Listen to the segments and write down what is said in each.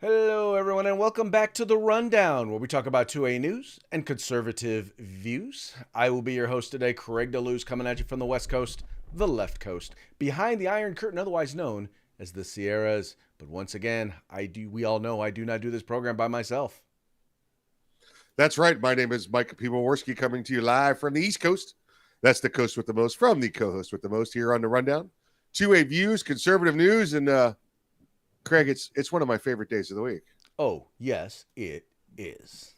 Hello, everyone, and welcome back to The Rundown, where we talk about 2A news and conservative views. I will be your host today, Craig DeLuz, coming at you from the West Coast, the left coast, behind the Iron Curtain, otherwise known as the Sierras. But once again, we all know I do not do this program by myself. That's right. My name is Mike Piwowarski, coming to you live from the East Coast. That's the coast with the most, from the co-host with the most here on The Rundown. 2A views, conservative news, and Craig, it's one of my favorite days of the week. Oh, yes, it is.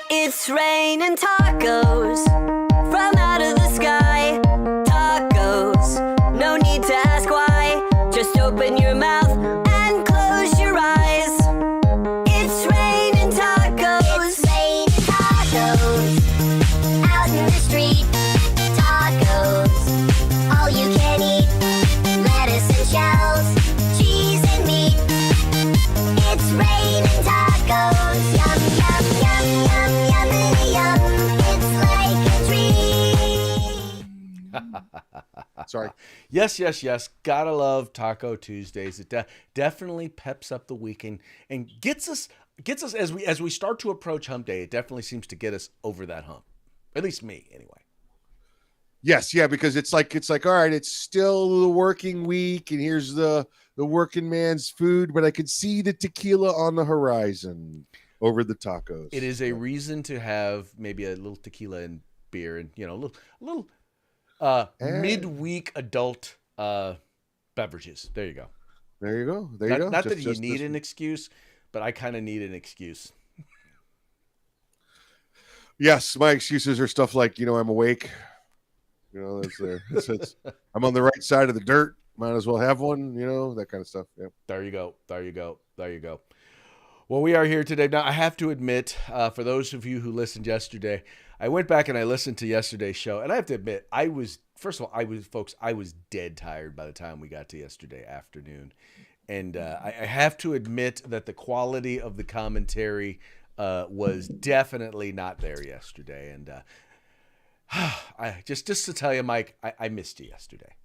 It's raining tacos from out of the sky. Tacos, no need to ask why. Just open your mouth and close your eyes. It's raining tacos. It's raining tacos out in the street. Tacos, all you can eat. Lettuce and shells, cheese and meat. It's raining tacos. Yum, yum, yum, yum, yummity, yum. It's like a treat. Sorry. Yes. Gotta love Taco Tuesdays. It definitely peps up the weekend and gets us as we start to approach Hump Day. It definitely seems to get us over that hump. At least me, anyway. Yes, yeah, because it's like all right, it's still the working week, and here's the working man's food, but I could see the tequila on the horizon over the tacos. It is a reason to have maybe a little tequila and beer, and a little midweek adult beverages. There you go. There you go. Not that you need an excuse, but I kind of need an excuse. Yes, my excuses are stuff like I'm awake. I'm on the right side of the dirt. Might as well have one. That kind of stuff. Yeah. There you go. Well, we are here today. Now, I have to admit, for those of you who listened yesterday, I went back and I listened to yesterday's show, and I have to admit, I was dead tired by the time we got to yesterday afternoon, and I have to admit that the quality of the commentary was definitely not there yesterday, and I just to tell you, Mike, I missed you yesterday.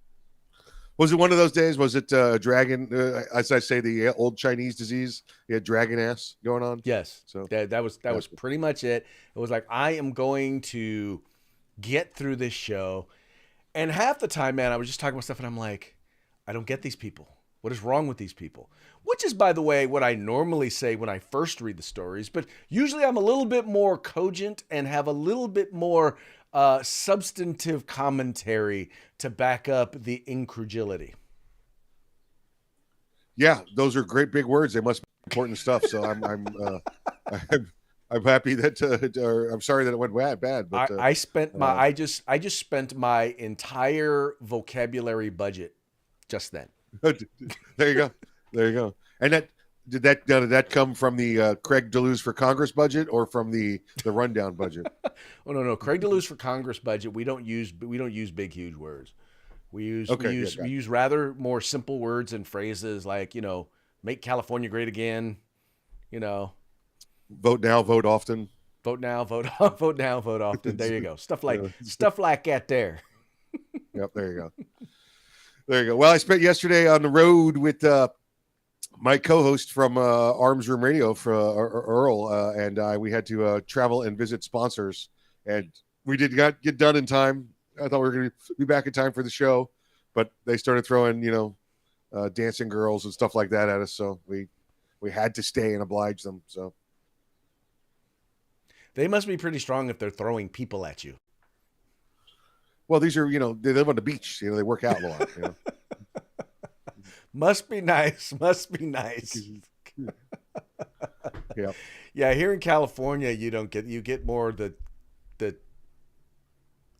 Was it one of those days? Was it dragon, as I say, the old Chinese disease? You had dragon ass going on? Yes. So that was pretty much it. It was like, I am going to get through this show. And half the time, man, I was just talking about stuff and I'm like, I don't get these people. What is wrong with these people? Which is, by the way, what I normally say when I first read the stories. But usually I'm a little bit more cogent and have a little bit more substantive commentary to back up the incredulity. Yeah, those are great big words. They must be important stuff. So I'm happy that I'm sorry that it went bad. But I spent I just spent my entire vocabulary budget just then. There you go. And did that come from the Craig DeLuz for Congress budget or from the Rundown budget? Oh no, Craig DeLuz for Congress budget. We don't use big huge words. We use rather more simple words and phrases like make California great again. Vote now, vote often. Vote now, vote often. There you go. Stuff like that. There. Yep. There you go. Well, I spent yesterday on the road with my co-host from Arms Room Radio, for Earl, and we had to travel and visit sponsors, and we did not get done in time. I thought we were going to be back in time for the show, but they started throwing, dancing girls and stuff like that at us, so we had to stay and oblige them. So they must be pretty strong if they're throwing people at you. Well, these are, they live on the beach. They work out a lot. Must be nice. Yeah. Yeah. Here in California, you get more the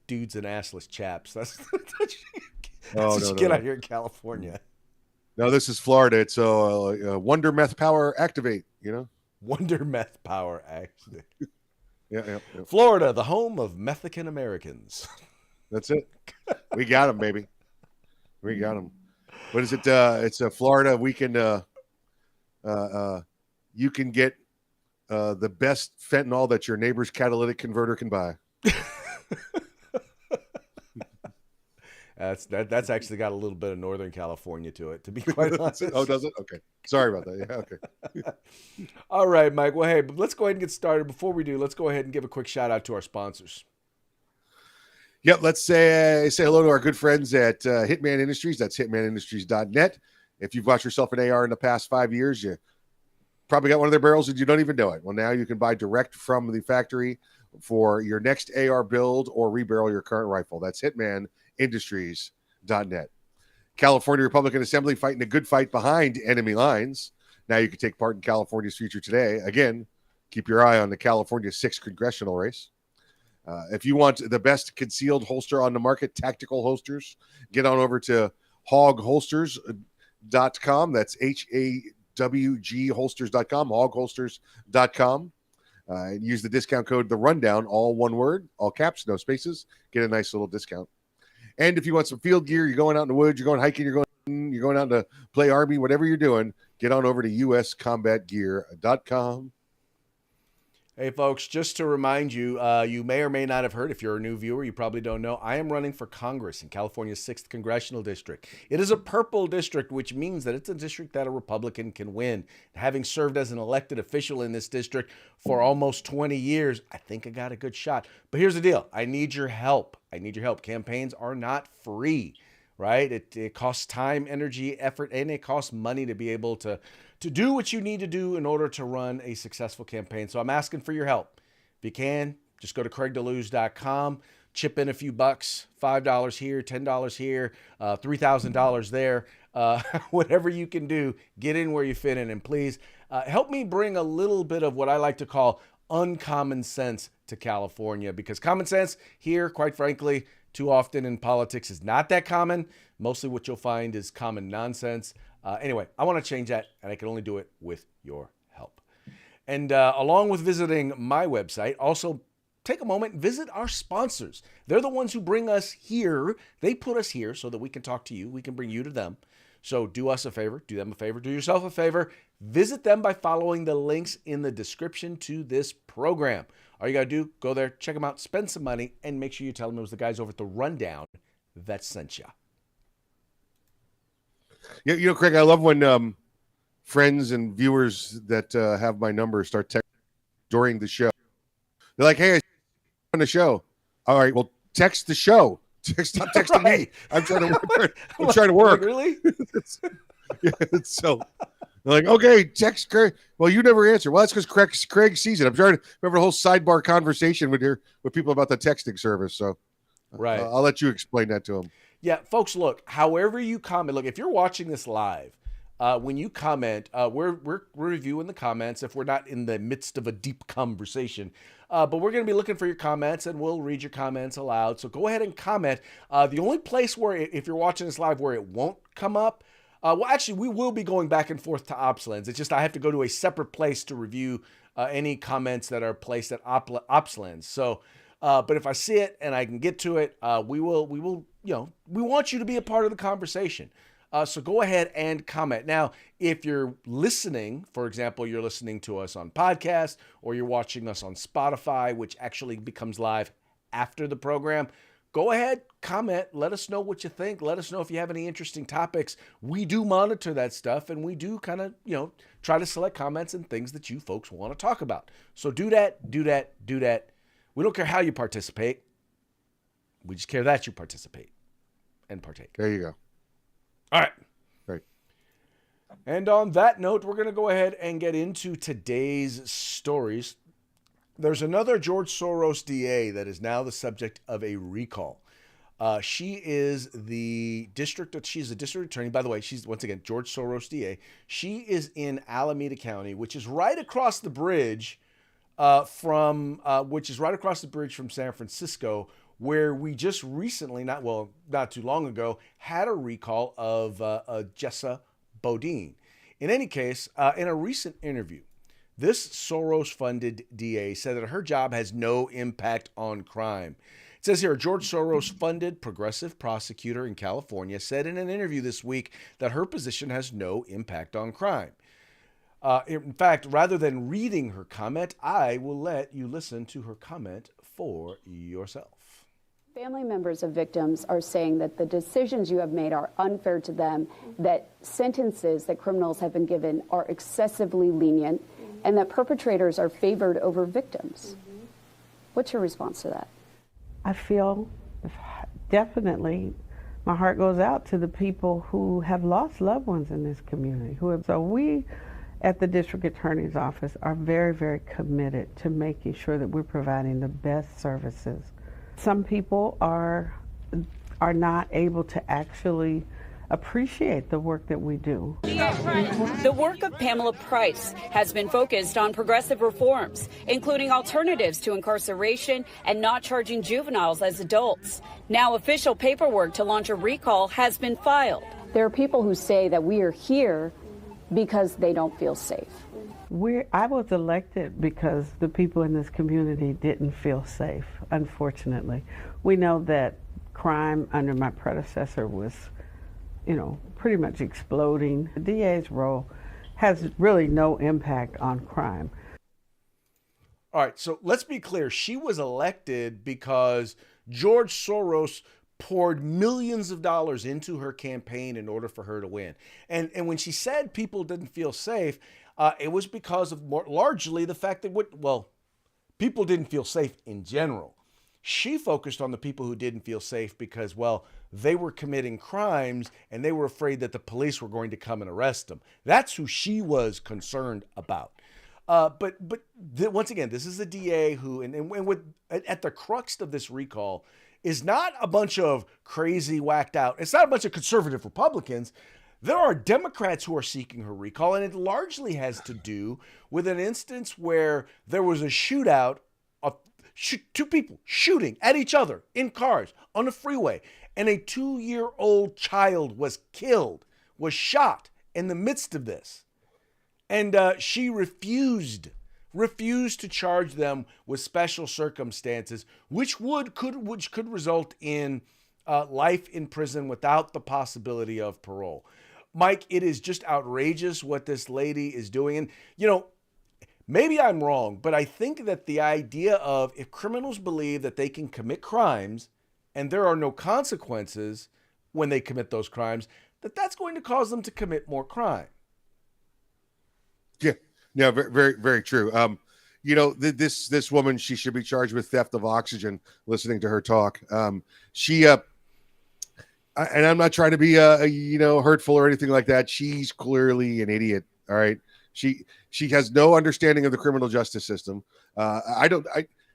dudes and assless chaps. That's what you get out here in California. No, this is Florida. It's Wonder Meth Power Activate. Wonder Meth Power Activate. Yeah. Florida, the home of Mexican Americans. That's it. We got them, baby. We got them. What is it? It's a Florida weekend. You can get the best fentanyl that your neighbor's catalytic converter can buy. That's actually got a little bit of Northern California to it, to be quite honest. Oh, does it? Okay. Sorry about that. Yeah. Okay. All right, Mike. Well, hey, let's go ahead and get started. Before we do, let's go ahead and give a quick shout out to our sponsors. Yep. Let's say hello to our good friends at Hitman Industries. That's hitmanindustries.net. If you've bought yourself an AR in the past 5 years, you probably got one of their barrels and you don't even know it. Well, now you can buy direct from the factory for your next AR build or rebarrel your current rifle. That's hitmanindustries.net. California Republican Assembly fighting a good fight behind enemy lines. Now you can take part in California's future today. Again, keep your eye on the California 6th congressional race. If you want the best concealed holster on the market, tactical holsters, get on over to hogholsters.com. That's HAWG holsters.com, hogholsters.com. Use the discount code The Rundown, all one word, all caps, no spaces. Get a nice little discount. And if you want some field gear, you're going out in the woods, you're going hiking, you're going out to play Army, whatever you're doing, get on over to uscombatgear.com. Hey, folks, just to remind you, you may or may not have heard, if you're a new viewer, you probably don't know, I am running for Congress in California's 6th Congressional District. It is a purple district, which means that it's a district that a Republican can win. Having served as an elected official in this district for almost 20 years, I think I got a good shot. But here's the deal. I need your help. I need your help. Campaigns are not free, right? It costs time, energy, effort, and it costs money to be able to do what you need to do in order to run a successful campaign. So I'm asking for your help. If you can, just go to craigdeluz.com, chip in a few bucks, $5 here, $10 here, $3,000 there, whatever you can do, get in where you fit in. And please help me bring a little bit of what I like to call uncommon sense to California, because common sense here, quite frankly, too often in politics is not that common. Mostly what you'll find is common nonsense. Anyway, I want to change that, and I can only do it with your help. And along with visiting my website, also take a moment and visit our sponsors. They're the ones who bring us here. They put us here so that we can talk to you. We can bring you to them. So do us a favor, do them a favor, do yourself a favor. Visit them by following the links in the description to this program. All you got to do, go there, check them out, spend some money, and make sure you tell them it was the guys over at The Rundown that sent you. Yeah, Craig, I love when friends and viewers that have my number start texting during the show. They're like, "Hey, I'm on the show." All right, well, text the show. Stop texting me. I'm trying to work. I'm trying to work. Like, really? So they're like, "Okay, text Craig." Well, you never answer. Well, that's because Craig sees it. I'm trying to remember the whole sidebar conversation with people about the texting service. So, right, I'll let you explain that to them. Yeah, folks, look, however you comment, look, if you're watching this live, when you comment, we're reviewing the comments if we're not in the midst of a deep conversation. But we're going to be looking for your comments, and we'll read your comments aloud. So go ahead and comment. The only place where, if you're watching this live, where it won't come up, well, actually, we will be going back and forth to OpsLens. It's just I have to go to a separate place to review any comments that are placed at OpsLens. So, but if I see it and I can get to it, we will, we want you to be a part of the conversation. So go ahead and comment. Now, if you're listening, for example, you're listening to us on podcast or you're watching us on Spotify, which actually becomes live after the program, go ahead, comment, let us know what you think. Let us know if you have any interesting topics. We do monitor that stuff, and we do kind of, try to select comments and things that you folks want to talk about. So do that. We don't care how you participate. We just care that you participate and partake. There you go. All right. Right. And on that note, we're going to go ahead and get into today's stories. There's another George Soros DA that is now the subject of a recall. She is she's a district attorney. By the way, she's, once again, George Soros DA. She is in Alameda County, which is right across the bridge from San Francisco, where we just recently, not too long ago, had a recall of Jessa Bodine. In any case, in a recent interview, this Soros-funded DA said that her job has no impact on crime. It says here, George Soros-funded progressive prosecutor in California said in an interview this week that her position has no impact on crime. In fact, rather than reading her comment, I will let you listen to her comment for yourself. Family members of victims are saying that the decisions you have made are unfair to them, that sentences that criminals have been given are excessively lenient, and that perpetrators are favored over victims. What's your response to that? I feel definitely my heart goes out to the people who have lost loved ones in this community. So we at the District Attorney's Office are very, very committed to making sure that we're providing the best services. Some people are not able to actually appreciate the work that we do. The work of Pamela Price has been focused on progressive reforms, including alternatives to incarceration and not charging juveniles as adults. Now official paperwork to launch a recall has been filed. There are people who say that we are here because they don't feel safe. I was elected because the people in this community didn't feel safe, unfortunately. We know that crime under my predecessor was, pretty much exploding. The DA's role has really no impact on crime. All right, so let's be clear. She was elected because George Soros poured millions of dollars into her campaign in order for her to win. And when she said people didn't feel safe, it was because of largely the fact that, people didn't feel safe in general. She focused on the people who didn't feel safe because, they were committing crimes and they were afraid that the police were going to come and arrest them. That's who she was concerned about. Once again, this is a DA who, at the crux of this recall, is not a bunch of crazy, whacked out. It's not a bunch of conservative Republicans. There are Democrats who are seeking her recall, and it largely has to do with an instance where there was a shootout of two people shooting at each other in cars on the freeway, and a 2-year-old child was killed, was shot in the midst of this. And she refused to charge them with special circumstances, which could result in life in prison without the possibility of parole. Mike, it is just outrageous what this lady is doing. And, maybe I'm wrong, but I think that the idea of if criminals believe that they can commit crimes and there are no consequences when they commit those crimes, that's going to cause them to commit more crime. Yeah, very, very, very true. This woman, she should be charged with theft of oxygen. Listening to her talk, and I'm not trying to be hurtful or anything like that. She's clearly an idiot. All right, she has no understanding of the criminal justice system.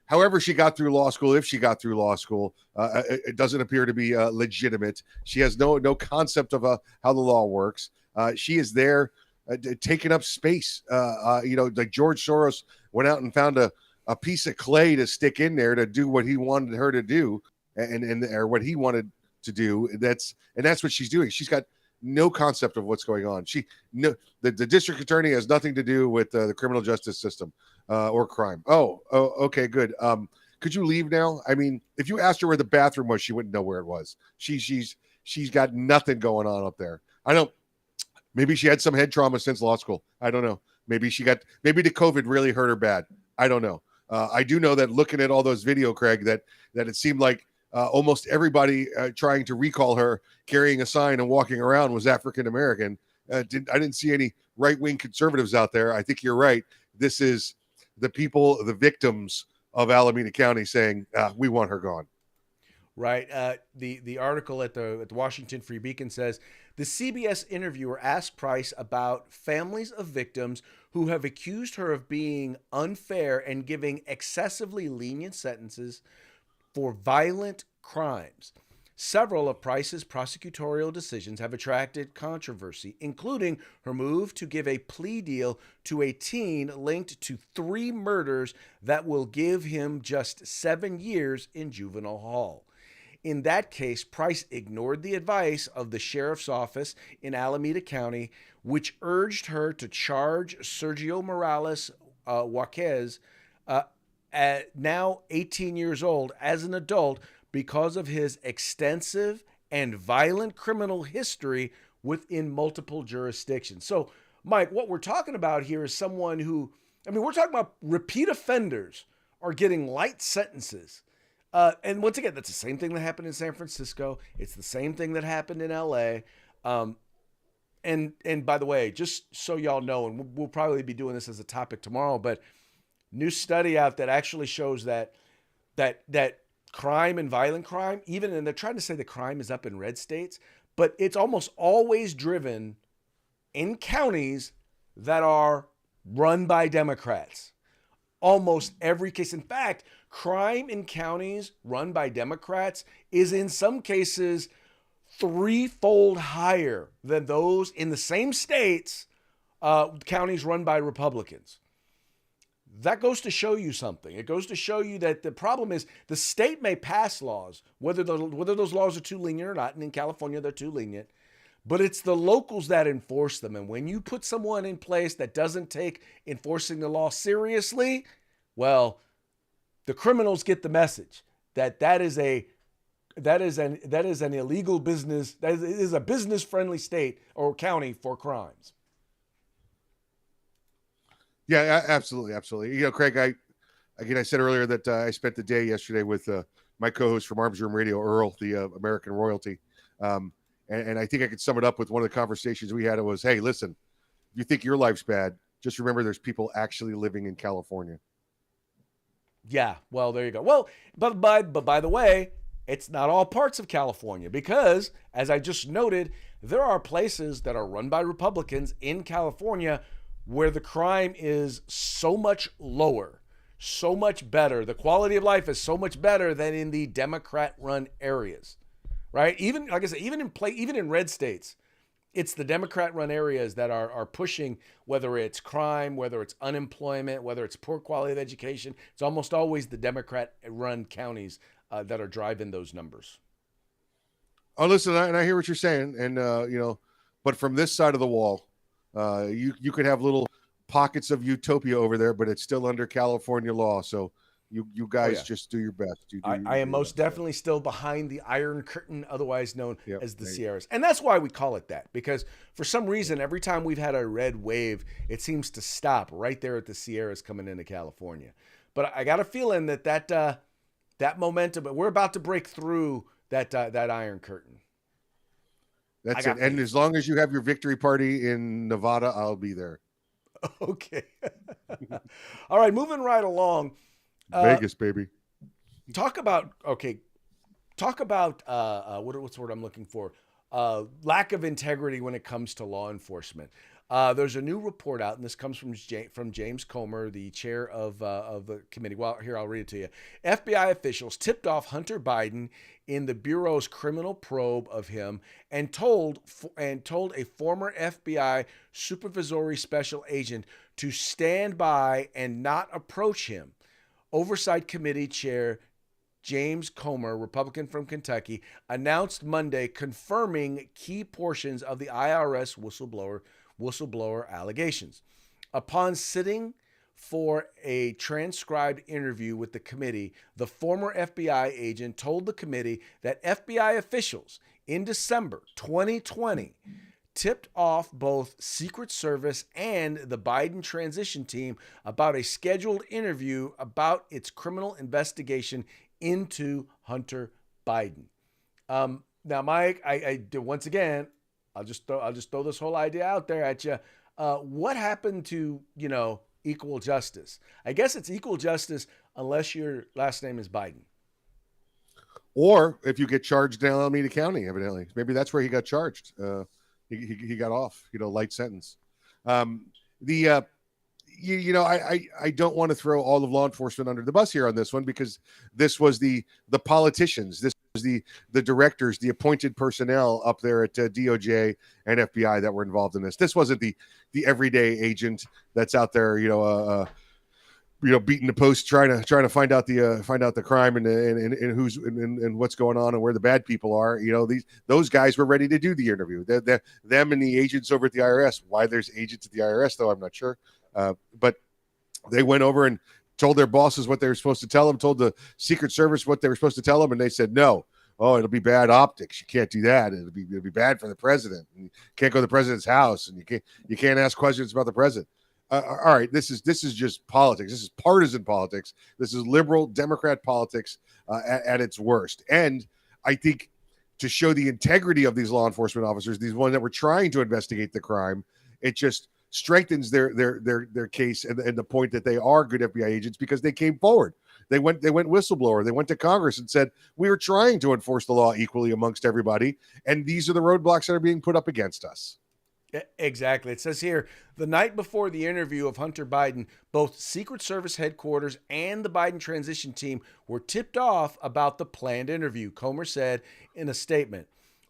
However she got through law school, if she got through law school, it doesn't appear to be legitimate. She has no concept of how the law works. She is there taking up space. Like George Soros went out and found a piece of clay to stick in there to do what he wanted her to do, or what he wanted to do. That's what she's doing. She's got no concept of what's going on. The district attorney has nothing to do with the criminal justice system or crime. Oh, okay, good. Could you leave now? I mean, if you asked her where the bathroom was, she wouldn't know where it was. She's got nothing going on up there. I don't. Maybe she had some head trauma since law school. I don't know. Maybe the COVID really hurt her bad. I don't know. I do know that looking at all those video, Craig, that it seemed like almost everybody trying to recall her carrying a sign and walking around was African American. I didn't see any right-wing conservatives out there. I think you're right. This is the people, the victims of Alameda County saying, we want her gone. Right. The article at the Washington Free Beacon says, the CBS interviewer asked Price about families of victims who have accused her of being unfair and giving excessively lenient sentences for violent crimes. Several of Price's prosecutorial decisions have attracted controversy, including her move to give a plea deal to a teen linked to 3 murders that will give him just 7 years in juvenile hall. In that case, Price ignored the advice of the sheriff's office in Alameda County, which urged her to charge Sergio Morales Jaquez, now 18 years old, as an adult because of his extensive and violent criminal history within multiple jurisdictions. So, Mike, what we're talking about here is someone who, we're talking about repeat offenders are getting light sentences. And once again, that's the same thing that happened in San Francisco. It's the same thing that happened in LA. Um, and by the way, just so y'all know, and we'll probably be doing this as a topic tomorrow, but new study out that actually shows that crime and violent crime, even, and they're trying to say the crime is up in red states, but it's almost always driven in counties that are run by Democrats. Almost every case. In fact, crime in counties run by Democrats is in some cases threefold higher than those in the same states, counties run by Republicans. That goes to show you something. It goes to show you that the problem is the state may pass laws, whether those laws are too lenient or not, and in California they're too lenient, but it's the locals that enforce them. And when you put someone in place that doesn't take enforcing the law seriously, well, the criminals get the message that is an illegal business. That is a business-friendly state or county for crimes. Yeah, absolutely, absolutely. Craig, I said earlier that I spent the day yesterday with my co-host from Arms Room Radio, Earl, the American royalty, and I think I could sum it up with one of the conversations we had. It was, hey, listen, you think your life's bad? Just remember, there's people actually living in California. Yeah, well, there you go. Well, but by the way, it's not all parts of California because, as I just noted, there are places that are run by Republicans in California where the crime is so much lower, so much better. The quality of life is so much better than in the Democrat-run areas, right? Even, like I said, even in red states, it's the Democrat-run areas that are pushing, whether it's crime, whether it's unemployment, whether it's poor quality of education. It's almost always the Democrat-run counties that are driving those numbers. Oh, listen, I hear what you're saying, and but from this side of the wall, you could have little pockets of utopia over there, but it's still under California law. So you guys just do your best. I am most definitely still behind the Iron Curtain, otherwise known as the Sierras. And that's why we call it that, because for some reason, every time we've had a red wave, it seems to stop right there at the Sierras coming into California. But I got a feeling that momentum, but we're about to break through that Iron Curtain. That's it. And as long as you have your victory party in Nevada, I'll be there. Okay. All right, moving right along. Vegas, baby. Talk about what's the word I'm looking for? Lack of integrity when it comes to law enforcement. There's a new report out, and this comes from James Comer, the chair of the committee. Well, here, I'll read it to you. FBI officials tipped off Hunter Biden in the Bureau's criminal probe of him and told a former FBI supervisory special agent to stand by and not approach him. Oversight Committee Chair James Comer, Republican from Kentucky, announced Monday confirming key portions of the IRS whistleblower allegations. Upon sitting for a transcribed interview with the committee, the former FBI agent told the committee that FBI officials in December 2020 tipped off both Secret Service and the Biden transition team about a scheduled interview about its criminal investigation into Hunter Biden. Now, Mike, I once again, I'll just throw this whole idea out there at you. What happened to equal justice? I guess it's equal justice unless your last name is Biden. Or if you get charged in Alameda County, evidently, maybe that's where he got charged. He got off, light sentence. I don't want to throw all of law enforcement under the bus here on this one, because this was the politicians, this was the directors, the appointed personnel up there at DOJ and FBI that were involved in this. This wasn't the everyday agent that's out there, beating the post, trying to find out the crime and who's and what's going on and where the bad people are. Those guys were ready to do the interview. Them and the agents over at the IRS. Why there's agents at the IRS, though, I'm not sure. But they went over and told their bosses what they were supposed to tell them, told the Secret Service what they were supposed to tell them, and they said no. Oh, it'll be bad optics. You can't do that. It'll be bad for the president. And you can't go to the president's house, and you can't ask questions about the president. all right, this is just politics. This is partisan politics. This is liberal Democrat politics at its worst. And I think to show the integrity of these law enforcement officers, these ones that were trying to investigate the crime, it just strengthens their case and the point that they are good FBI agents because they came forward. They went whistleblower. They went to Congress and said, we were trying to enforce the law equally amongst everybody, and these are the roadblocks that are being put up against us. Exactly. It says here, the night before the interview of Hunter Biden, both Secret Service headquarters and the Biden transition team were tipped off about the planned interview, Comer said in a statement.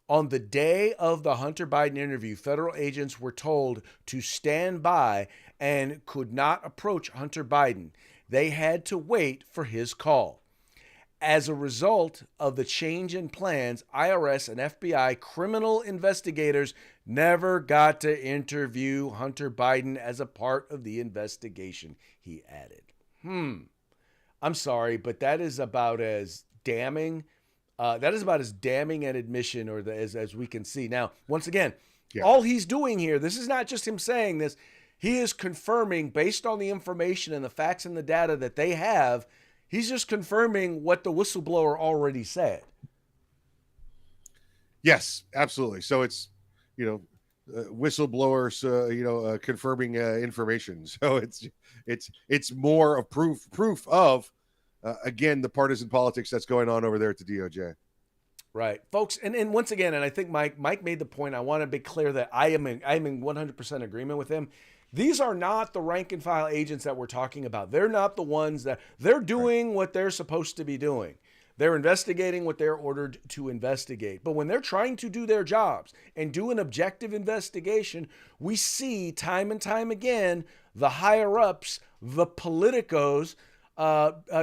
On the day of the Hunter Biden interview, federal agents were told to stand by and could not approach Hunter Biden. They had to wait for his call. As a result of the change in plans, IRS and FBI criminal investigators never got to interview Hunter Biden as a part of the investigation, he added. I'm sorry, but that is about as damning. That is about as damning an admission as we can see. Now, once again, all he's doing here, this is not just him saying this. He is confirming, based on the information and the facts and the data that they have, he's just confirming what the whistleblower already said. Yes, absolutely. So it's, whistleblowers, confirming information. So it's more of proof of, again, the partisan politics that's going on over there at the DOJ. Right, folks. And once again, and I think Mike made the point. I want to be clear that I'm in 100% agreement with him. These are not the rank and file agents that we're talking about. They're not the ones that they're doing what they're supposed to be doing. They're investigating what they're ordered to investigate. But when they're trying to do their jobs and do an objective investigation, we see time and time again the higher ups, the politicos,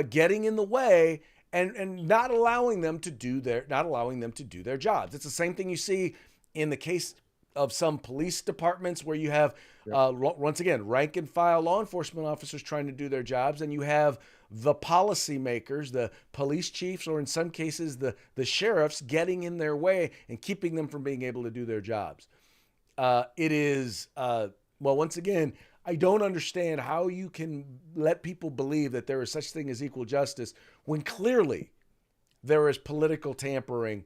getting in the way and not allowing them to do their jobs. It's the same thing you see in the case of some police departments where you have, once again, rank and file law enforcement officers trying to do their jobs, and you have the policymakers, the police chiefs, or in some cases the sheriffs getting in their way and keeping them from being able to do their jobs. It is, once again, I don't understand how you can let people believe that there is such thing as equal justice when clearly there is political tampering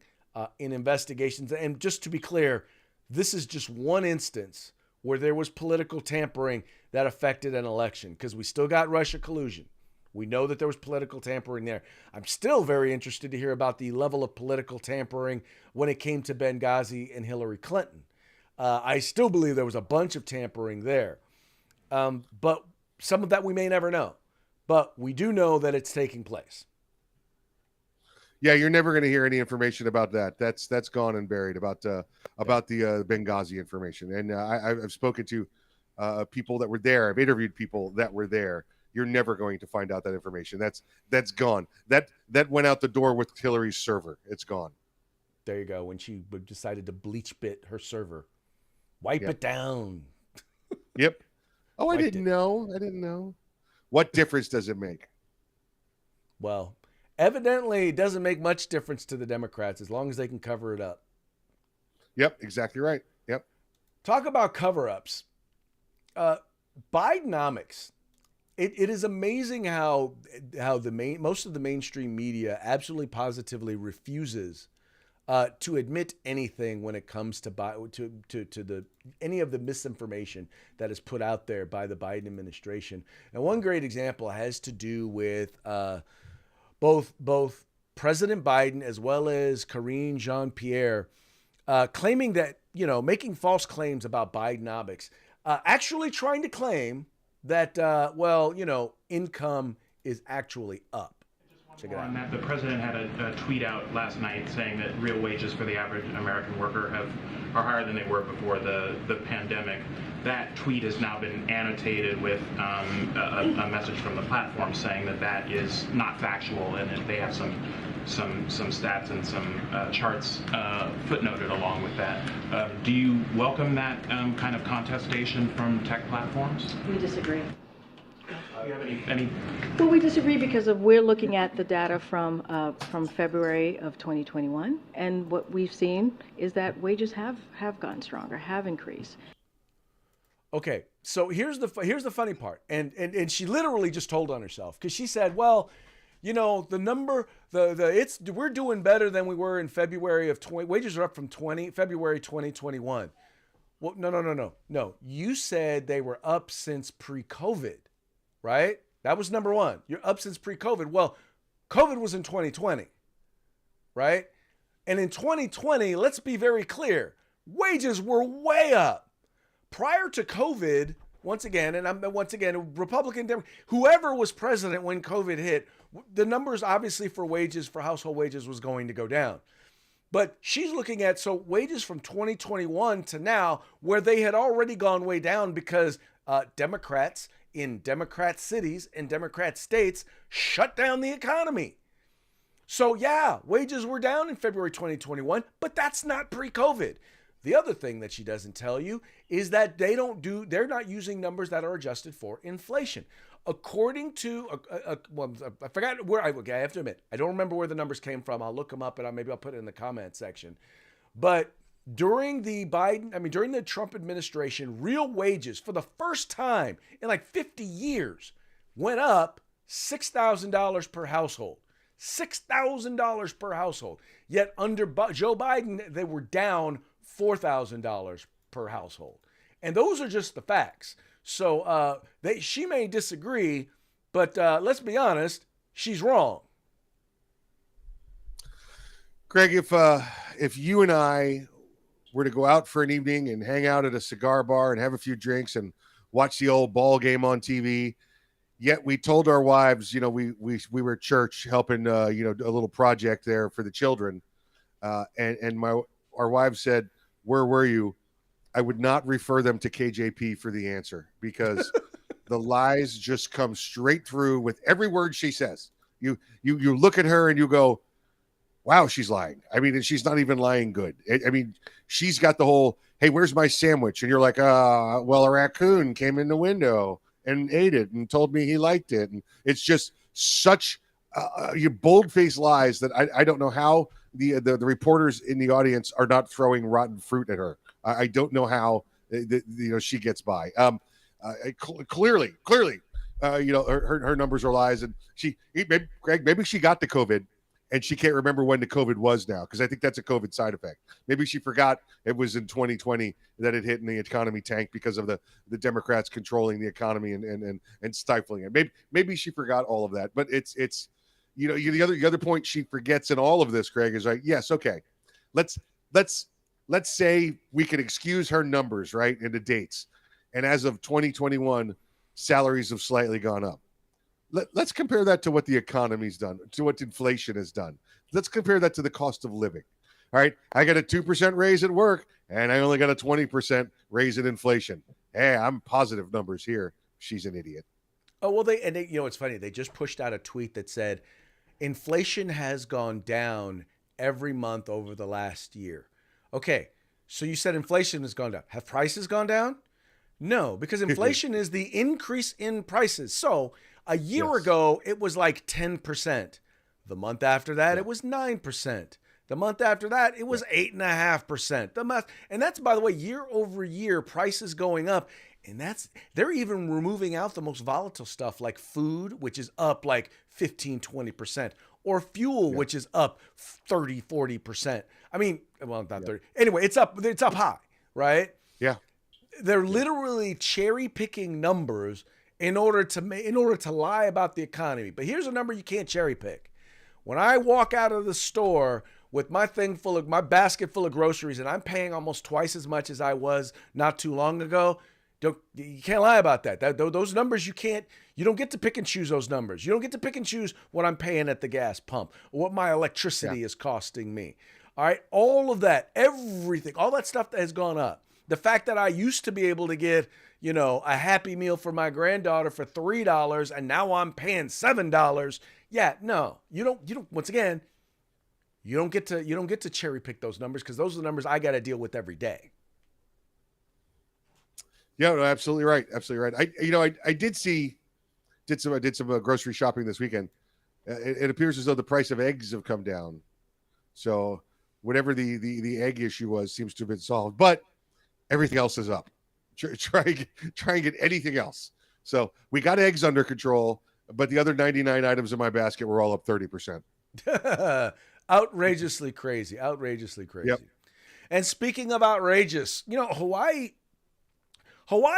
in investigations. And just to be clear, this is just one instance where there was political tampering that affected an election, because we still got Russia collusion. We know that there was political tampering there. I'm still very interested to hear about the level of political tampering when it came to Benghazi and Hillary Clinton. I still believe there was a bunch of tampering there. But some of that we may never know. But we do know that it's taking place. Yeah, you're never going to hear any information about that. That's gone and buried about the Benghazi information. And I've spoken to people that were there. I've interviewed people that were there. You're never going to find out that information. That's gone. That went out the door with Hillary's server. It's gone. There you go. When she decided to bleach bit her server, wipe it down. Yep. Oh, I didn't know. What difference does it make? Well, evidently, it doesn't make much difference to the Democrats as long as they can cover it up. Yep, exactly right. Yep. Talk about cover-ups. Bidenomics. It is amazing how most of the mainstream media absolutely positively refuses to admit anything when it comes to any of the misinformation that is put out there by the Biden administration. And one great example has to do with both President Biden as well as Karine Jean-Pierre claiming that, making false claims about Bidenomics, actually trying to claim that, income is actually up. Check it out. On that, the president had a tweet out last night saying that real wages for the average American worker are higher than they were before the pandemic. That tweet has now been annotated with a message from the platform saying that is not factual, and that they have some stats and some charts footnoted along with that. Do you welcome that kind of contestation from tech platforms? We disagree. Do you have any? Well, we disagree because we're looking at the data from February of 2021, and what we've seen is that wages have gotten stronger, have increased. Okay, so here's the funny part, and she literally just told on herself because she said, "Well, you know, the number we're doing better than we were in February of 20. Wages are up from February 2021." Well, no. You said they were up since pre-COVID, right? That was number one. You're up since pre-COVID. Well, COVID was in 2020, right? And in 2020, let's be very clear, wages were way up. Prior to COVID, once again, Republican, whoever was president when COVID hit, the numbers obviously for wages, for household wages, was going to go down. But she's looking at wages from 2021 to now, where they had already gone way down because Democrats in Democrat cities and Democrat states shut down the economy. So yeah, wages were down in February 2021, but that's not pre-COVID. The other thing that she doesn't tell you is that they're not using numbers that are adjusted for inflation. According to, I forgot where I have to admit, I don't remember where the numbers came from. I'll look them up and maybe I'll put it in the comment section. But during the Trump administration, real wages for the first time in like 50 years went up $6,000 per household. $6,000 per household. Yet under Joe Biden, they were down $4,000 per household. And those are just the facts. So she may disagree, but let's be honest, she's wrong. Greg, if you and I were to go out for an evening and hang out at a cigar bar and have a few drinks and watch the old ball game on TV, yet we told our wives, you know, we were at church helping, a little project there for the children, and our wives said, "Where were you?" I would not refer them to KJP for the answer because the lies just come straight through with every word she says. You look at her and you go, "Wow, she's lying." I mean, and she's not even lying good. I mean, she's got the whole, "Hey, where's my sandwich?" And you're like, well, a raccoon came in the window and ate it and told me he liked it. And it's just such bold-faced lies that I don't know how the reporters in the audience are not throwing rotten fruit at her. I don't know how she gets by. Clearly, her numbers are lies, and maybe she got the COVID and she can't remember when the COVID was now, because I think that's a COVID side effect. Maybe she forgot it was in 2020 that it hit and the economy tanked because of the Democrats controlling the economy and stifling it. Maybe she forgot all of that, but it's the other point she forgets in all of this, Craig, is like, yes, okay, let's say we can excuse her numbers, right, and the dates, and as of 2021, salaries have slightly gone up. Let's compare that to what the economy's done, to what inflation has done. Let's compare that to the cost of living. All right, I got a 2% raise at work, and I only got a 20% raise in inflation. Hey, I'm positive numbers here. She's an idiot. Oh, well, they it's funny. They just pushed out a tweet that said inflation has gone down every month over the last year. Okay, so you said inflation has gone down. Have prices gone down? No, because inflation is the increase in prices. So a year ago, it was like 10%. The month after that, it was 9%. The month after that, it was 8.5%. And that's, by the way, year over year, prices going up. And they're even removing out the most volatile stuff like food, which is up like 15, 20%, or fuel, which is up 30, 40%. I mean, well, not 30. Anyway, it's up high, right? Yeah. They're literally cherry picking numbers in order to lie about the economy. But here's a number you can't cherry pick. When I walk out of the store with my basket full of groceries and I'm paying almost twice as much as I was not too long ago, you can't lie about that. Those numbers, you don't get to pick and choose those numbers. You don't get to pick and choose what I'm paying at the gas pump or what my electricity is costing me. All right. All of that, everything, all that stuff that has gone up. The fact that I used to be able to get, a Happy Meal for my granddaughter for $3 and now I'm paying $7. Yeah, no, you don't, once again, you don't get to cherry pick those numbers because those are the numbers I got to deal with every day. Yeah, no, absolutely right. Absolutely right. I did some grocery shopping this weekend. It appears as though the price of eggs have come down. So whatever the egg issue was seems to have been solved, but everything else is up. try and get anything else. So we got eggs under control, but the other 99 items in my basket were all up 30%. Outrageously crazy. Outrageously crazy. Yep. And speaking of outrageous, Hawaii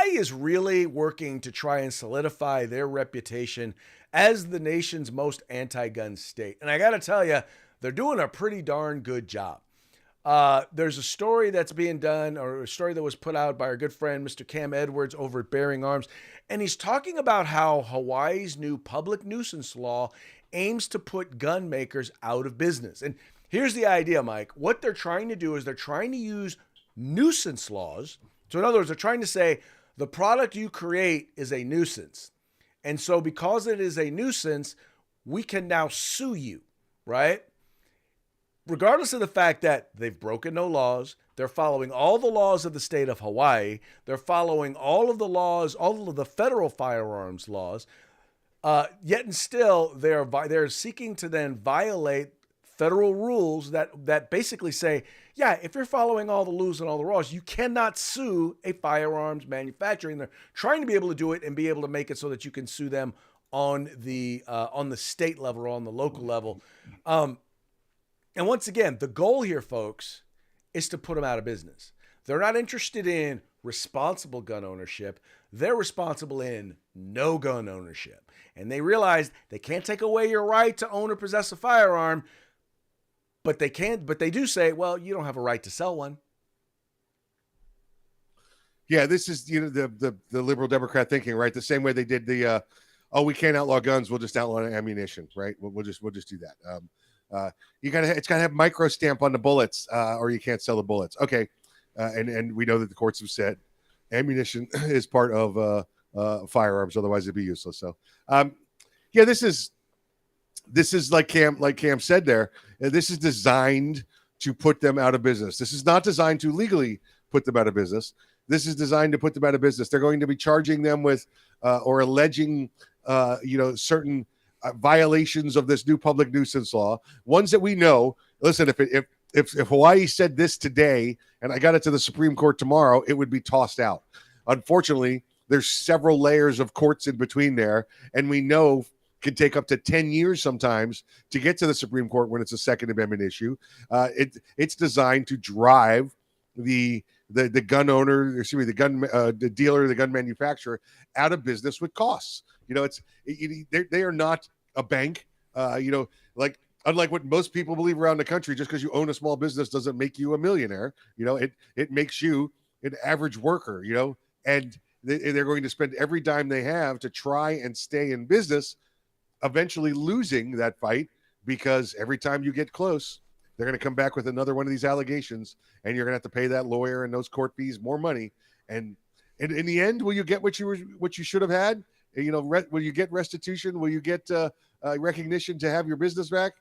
is really working to try and solidify their reputation as the nation's most anti-gun state. And I got to tell you, they're doing a pretty darn good job. There's a story that's being done, or a story that was put out by our good friend, Mr. Cam Edwards over at Bearing Arms. And he's talking about how Hawaii's new public nuisance law aims to put gun makers out of business. And here's the idea, Mike. What they're trying to do is they're trying to use nuisance laws. So in other words, they're trying to say the product you create is a nuisance. And so because it is a nuisance, we can now sue you, right? Regardless of the fact that they've broken no laws, they're following all the laws of the state of Hawaii, they're following all of the laws, all of the federal firearms laws, yet and still they're seeking to then violate federal rules that basically say, yeah, if you're following all the rules and all the laws, you cannot sue a firearms manufacturer. And they're trying to be able to do it and be able to make it so that you can sue them on the state level or on the local level. And once again, the goal here, folks, is to put them out of business. They're not interested in responsible gun ownership. They're responsible in no gun ownership. And they realize they can't take away your right to own or possess a firearm, but they do say, well, you don't have a right to sell one. Yeah, this is the liberal Democrat thinking, right? The same way they did the we can't outlaw guns, we'll just outlaw ammunition, right? We'll just do that. It's gotta have micro stamp on the bullets, or you can't sell the bullets. Okay, and we know that the courts have said ammunition is part of firearms, otherwise it'd be useless. So, yeah, this is like Cam said there. This is designed to put them out of business. This is not designed to legally put them out of business. This is designed to put them out of business. They're going to be charging them with or alleging, certain violations of this new public nuisance law, ones that we know. Listen, if Hawaii said this today and I got it to the Supreme Court tomorrow, it would be tossed out. Unfortunately, there's several layers of courts in between there, and we know can take up to 10 years sometimes to get to the Supreme Court when it's a Second Amendment issue. It's designed to drive the gun owner, the dealer, the gun manufacturer out of business with costs. They are not a bank. Unlike what most people believe around the country, just because you own a small business doesn't make you a millionaire. It makes you an average worker. And they're going to spend every dime they have to try and stay in business, eventually losing that fight, because every time you get close, they're going to come back with another one of these allegations, and you're going to have to pay that lawyer and those court fees more money. And in the end, will you get what you should have had? Will you get restitution? Will you get recognition to have your business back?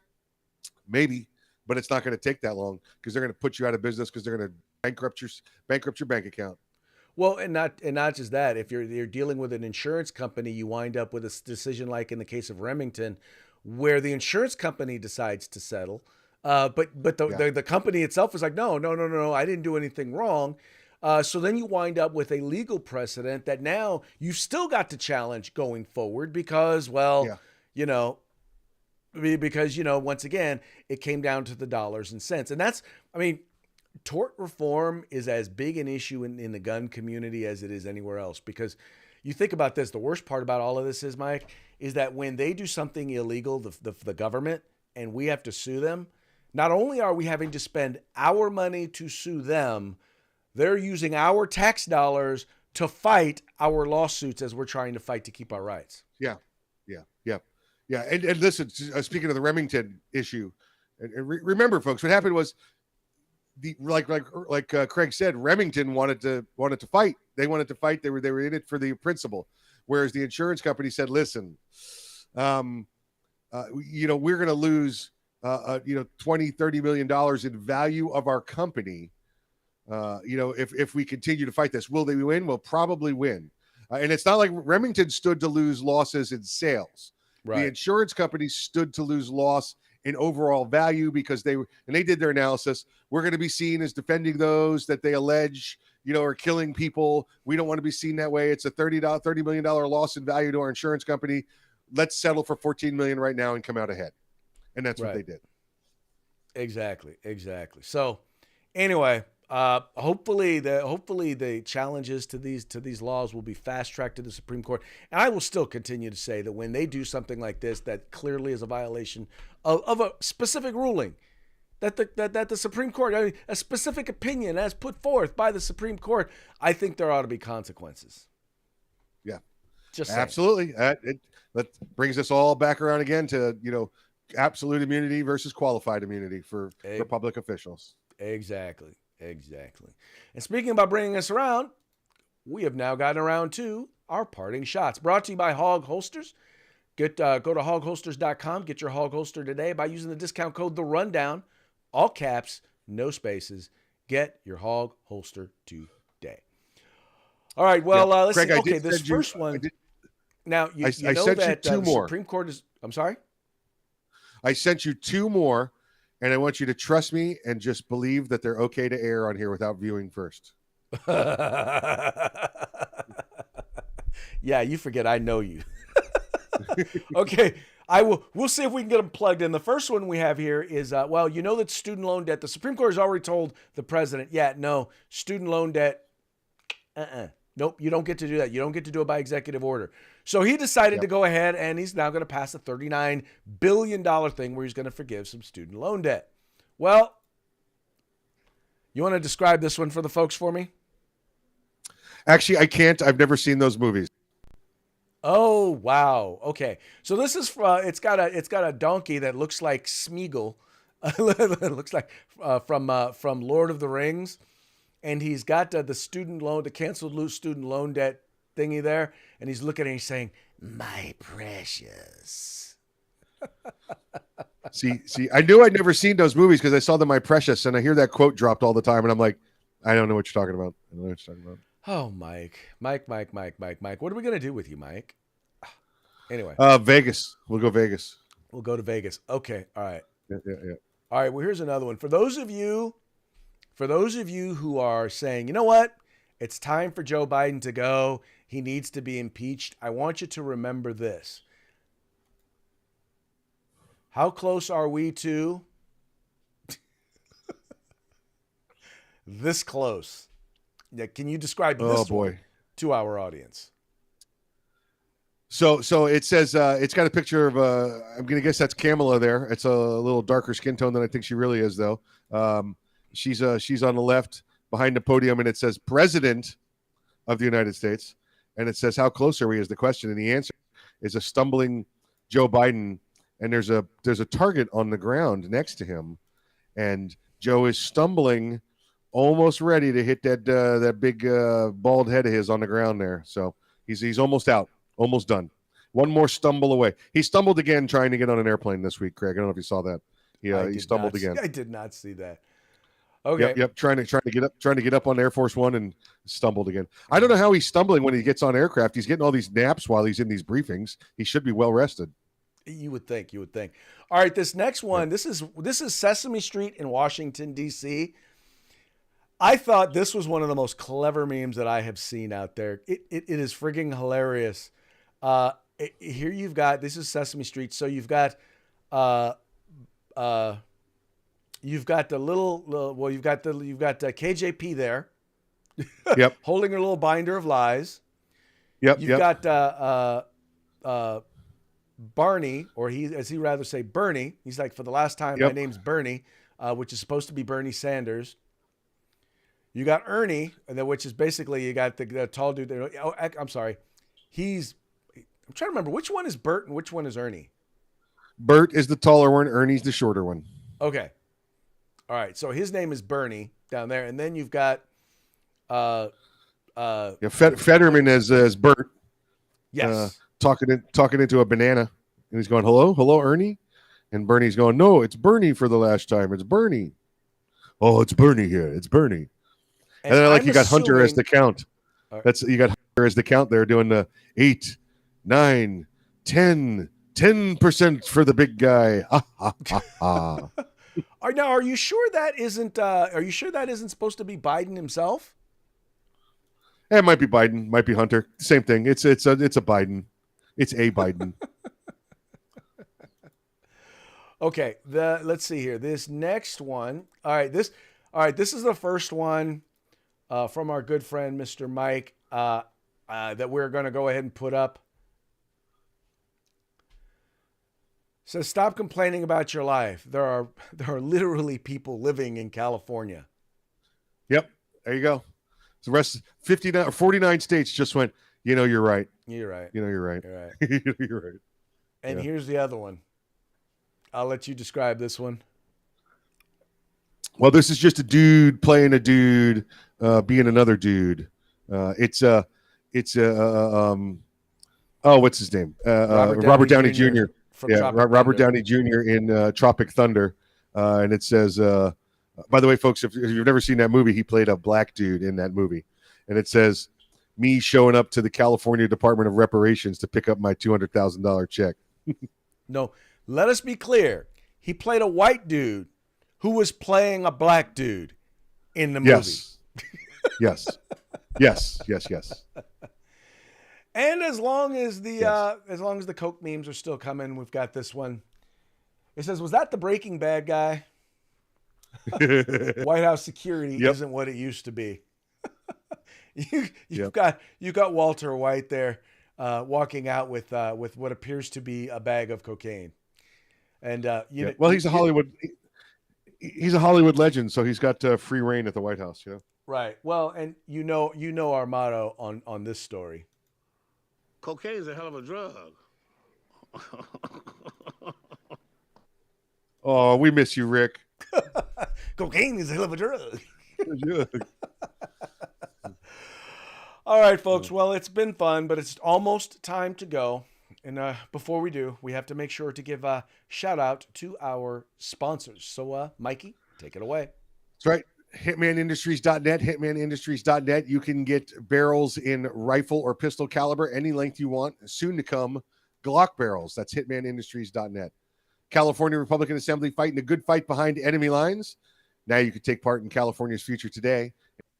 Maybe, but it's not going to take that long, because they're going to put you out of business, because they're going to bankrupt your bank account. Well, and not just that. If you're dealing with an insurance company, you wind up with a decision like in the case of Remington, where the insurance company decides to settle, but the company itself is like, no, I didn't do anything wrong. So then you wind up with a legal precedent that now you've still got to challenge going forward, because, once again, it came down to the dollars and cents. And tort reform is as big an issue in the gun community as it is anywhere else, because you think about this, the worst part about all of this is, Mike, is that when they do something illegal, the government, and we have to sue them, not only are we having to spend our money to sue them, they're using our tax dollars to fight our lawsuits as we're trying to fight to keep our rights. Yeah. And listen, speaking of the Remington issue, and remember, folks, what happened was, Craig said, Remington wanted to fight. They wanted to fight. They were in it for the principle, whereas the insurance company said, listen, we're going to lose $20-30 million in value of our company. If we continue to fight this. Will they win? We'll probably win. And it's not like Remington stood to lose losses in sales. Right. The insurance company stood to lose loss in overall value, because they did their analysis. We're going to be seen as defending those that they allege, are killing people. We don't want to be seen that way. It's a $30 million loss in value to our insurance company. Let's settle for $14 million right now and come out ahead. And that's what they did. Exactly. So anyway, hopefully the challenges to these laws will be fast tracked to the Supreme Court. And I will still continue to say that when they do something like this that clearly is a violation of a specific ruling, that the Supreme Court, I mean, a specific opinion as put forth by the Supreme Court, I think there ought to be consequences. Yeah, just saying. Absolutely. That brings us all back around again to absolute immunity versus qualified immunity for public officials. Exactly. And speaking about bringing us around, we have now gotten around to our parting shots, brought to you by Hog Holsters. Go to hogholsters.com. Get your Hog Holster today by using the discount code The Rundown. All caps, no spaces. Get your Hog Holster today. All right. Well, let's Craig, see. Okay, this first one. Now, you know that two the more. Supreme Court is... I'm sorry? I sent you 2 more, and I want you to trust me and just believe that they're okay to air on here without viewing first. Yeah, you forget I know you. Okay, we'll see if we can get them plugged in. The first one we have here is, that student loan debt, the Supreme Court has already told the president, student loan debt, nope, you don't get to do that. You don't get to do it by executive order. So he decided to go ahead, and he's now going to pass a $39 billion thing where he's going to forgive some student loan debt. Well, you want to describe this one for the folks for me? Actually, I can't. I've never seen those movies. Oh, wow. Okay. So this is it's got a donkey that looks like Smeagol. It looks like from Lord of the Rings, and he's got the canceled student loan debt thingy there, and he's looking at it and he's saying, "My precious." See, I knew I'd never seen those movies because I saw the My Precious, and I hear that quote dropped all the time, and I'm like, I don't know what you're talking about. Oh, Mike. What are we gonna do with you, Mike? Anyway, Vegas. We'll go Vegas. We'll go to Vegas. Okay. All right. Yeah. All right. Well, here's another one for those of you who are saying, you know what, it's time for Joe Biden to go. He needs to be impeached. I want you to remember this. How close are we to this close? Yeah, can you describe this one to our audience? So it says it's got a picture of I'm gonna guess that's Kamala there. It's a little darker skin tone than I think she really is, though. She's on the left behind the podium, and it says President of the United States, and it says how close are we is the question, and the answer is a stumbling Joe Biden, and there's a target on the ground next to him, and Joe is stumbling, almost ready to hit that big bald head of his on the ground there. So he's almost out, almost done. One more stumble away. He stumbled again trying to get on an airplane this week, Craig. I don't know if you saw that. He stumbled again. I did not see that. Okay. Yep. Trying to get up on Air Force One and stumbled again. I don't know how he's stumbling when he gets on aircraft. He's getting all these naps while he's in these briefings. He should be well rested. You would think. All right, this next one. This is Sesame Street in Washington, D.C. I thought this was one of the most clever memes that I have seen out there. It is frigging hilarious. Here you've got, this is Sesame Street. So you've got you've got KJP there. Yep. Holding her little binder of lies. Yep. You've got Barney, or as he rather say Bernie. He's like, for the last time, my name's Bernie, which is supposed to be Bernie Sanders. You got Ernie, which is basically, you got the tall dude there. Oh, I'm sorry. I'm trying to remember, which one is Bert and which one is Ernie? Bert is the taller one. Ernie's the shorter one. Okay. All right. So his name is Bernie down there. And then you've got Fetterman as Bert. Yes. Talking into a banana, and he's going, hello, Ernie, and Bernie's going, no, it's Bernie for the last time. It's Bernie. Oh, it's Bernie here. It's Bernie. And then you got Hunter as the count. You got Hunter as the count there doing the 8, 9, 10% for the big guy. Now, are you sure that isn't supposed to be Biden himself? It might be Biden, might be Hunter. Same thing. It's a Biden. It's a Biden. Okay, let's see here. This next one. All right, this is the first one from our good friend Mr. Mike that we're going to go ahead and put up. Says, stop complaining about your life. There are literally people living in California. Yep, there you go. The rest 59 or 49 states just went, you're right. You're right. You're right. You're right. You're right. And Yeah. here's the other one. I'll let you describe this one. Well, this is just a dude playing a dude, being another dude. What's his name? Robert Downey Jr. Yeah, Robert Downey Jr. in Tropic Thunder, and it says, by the way, folks, if you've never seen that movie, he played a black dude in that movie, and it says, me showing up to the California Department of Reparations to pick up my $200,000 check. No, let us be clear. He played a white dude who was playing a black dude in the movie. Yes. Yes. And as long as the Coke memes are still coming, we've got this one. It says, was that the Breaking Bad guy? White House security isn't what it used to be. You've got Walter White there walking out with what appears to be a bag of cocaine. And well, he's a Hollywood legend, so he's got free reign at the White House. Yeah. Right. Well, and you know our motto on this story. Cocaine is a hell of a drug. Oh, we miss you, Rick. Cocaine is a hell of a drug. All right, folks. Well, it's been fun, but it's almost time to go. And before we do, we have to make sure to give a shout out to our sponsors. So, Mikey, take it away. That's right. HitmanIndustries.net, HitmanIndustries.net. You can get barrels in rifle or pistol caliber, any length you want. Soon to come, Glock barrels. That's HitmanIndustries.net. California Republican Assembly fighting a good fight behind enemy lines. Now you can take part in California's future today.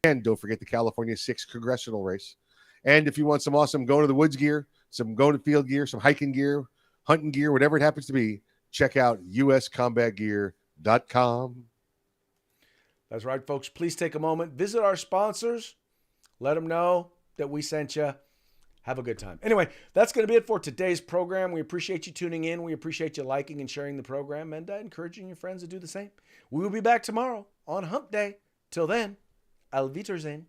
And don't forget the California 6th congressional race. And if you want some awesome going to the woods gear, some going to field gear, some hiking gear, hunting gear, whatever it happens to be, check out uscombatgear.com. That's right, folks. Please take a moment, visit our sponsors, let them know that we sent you. Have a good time. Anyway, that's going to be it for today's program. We appreciate you tuning in. We appreciate you liking and sharing the program and encouraging your friends to do the same. We will be back tomorrow on Hump Day. Till then, Auf Wiedersehen.